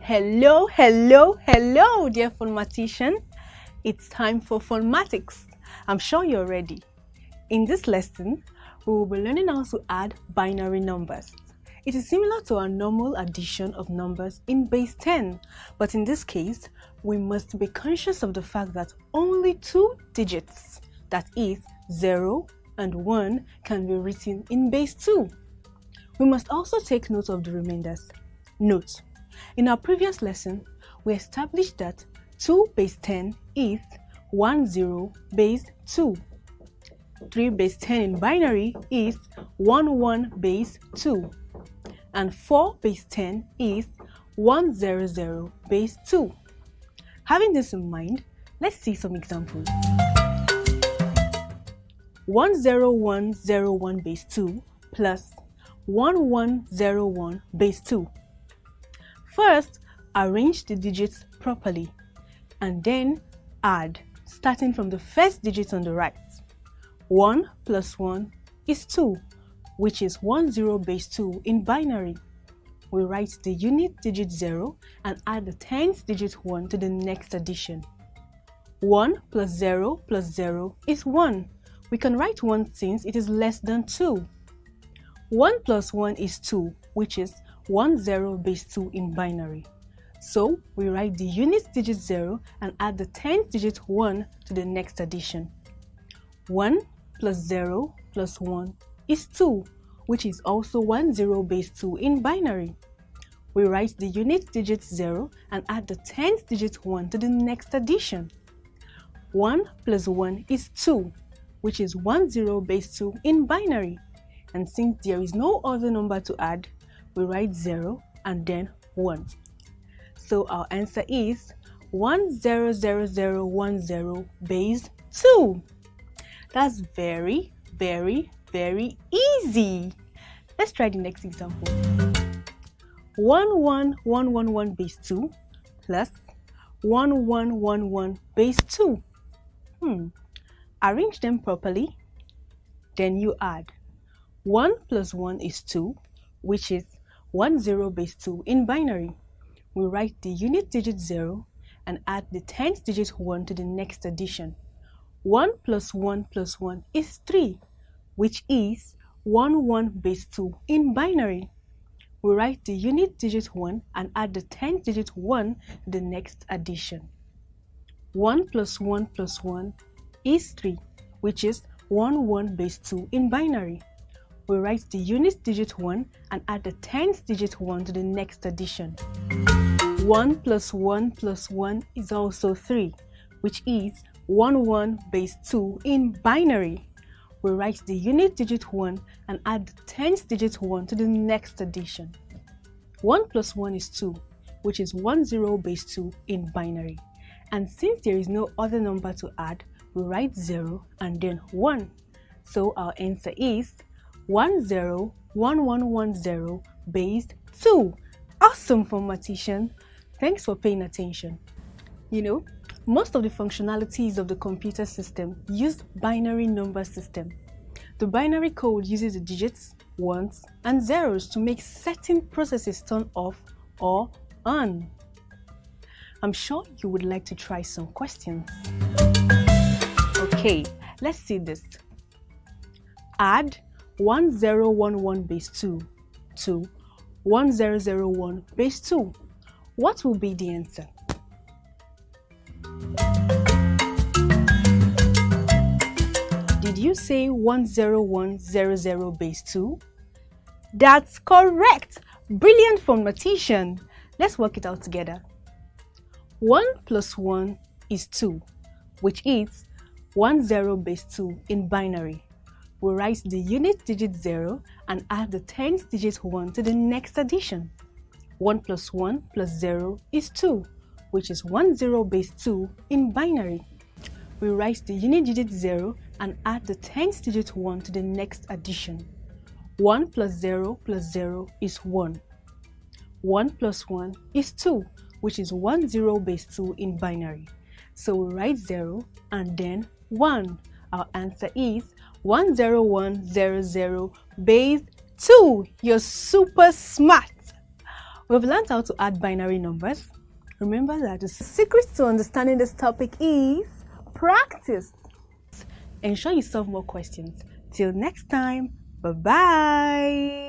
Hello, hello, hello, dear phonmatician. It's time for phonmatics. I'm sure you're ready. In this lesson, we will be learning how to add binary numbers. It is similar to our normal addition of numbers in base 10, but in this case, we must be conscious of the fact that only two digits, that is 0 and 1, can be written in base 2. We must also take note of the remainders. Note: in our previous lesson, we established that 2 base 10 is 10 base 2. 3 base 10 in binary is 11 base 2. And 4 base 10 is 100 base 2. Having this in mind, let's see some examples. 10101 base 2 plus 1101 base 2. First, arrange the digits properly and then add, starting from the first digit on the right. 1 plus 1 is 2, which is 10 base 2 in binary. We write the unit digit 0 and add the 10th digit 1 to the next addition. 1 plus 0 is 1. We can write 1 since it is less than 2. 1 plus 1 is 2, which is 10 base 2 in binary. So we write the unit digit 0 and add the 10th digit 1 to the next addition. 1 plus 0 plus 1 is 2, which is also 10 base 2 in binary. We write the unit digit 0 and add the 10th digit 1 to the next addition. 1 plus 1 is 2, which is 10 base 2 in binary. And since there is no other number to add, we write 0 and then 1. So our answer is 100010 base 2. That's very, very, very easy. Let's try the next example. 11111 base 2 plus 1111 base 2. Arrange them properly. Then you add. 1 plus 1 is 2, which is 10 base 2 in binary. We write the unit digit 0 and add the 10th digit 1 to the next addition. 1 plus 1 plus 1 is 3, which is 11 base 2 in binary. We write the unit digit 1 and add the 10th digit 1 to the next addition. 1 plus 1 plus 1 is 3, which is 11 base 2 in binary. We write the unit digit 1 and add the 10th digit 1 to the next addition. 1 plus 1 plus 1 is also 3, which is 11 base 2 in binary. We write the unit digit 1 and add the 10th digit 1 to the next addition. 1 plus 1 is 2, which is 10 base 2 in binary. And since there is no other number to add, we write 0 and then 1. So our answer is 101110 base 2. Awesome, phonmatician. Thanks for paying attention. You know, most of the functionalities of the computer system use binary number system. The binary code uses the digits, ones, and zeros to make certain processes turn off or on. I'm sure you would like to try some questions. Okay, let's see this. Add 1011 base 2 to 1001 base 2. What will be the answer? Did you say 10100 base 2? That's correct! Brilliant, phonmatician! Let's work it out together. 1 plus 1 is 2, which is 10 base 2 in binary. We write the unit digit 0 and add the 10th digit 1 to the next addition. 1 plus 1 plus 0 is 2, which is 10 base 2 in binary. We write the unit digit 0 and add the 10th digit 1 to the next addition. 1 plus 0 is 1. 1 plus 1 is 2, which is 10 base 2 in binary. So we write 0 and then 1. Our answer is 10100 base 2. You're super smart. We've learned how to add binary numbers. Remember that the secret to understanding this topic is practice. Ensure you solve more questions. Till next time, bye-bye.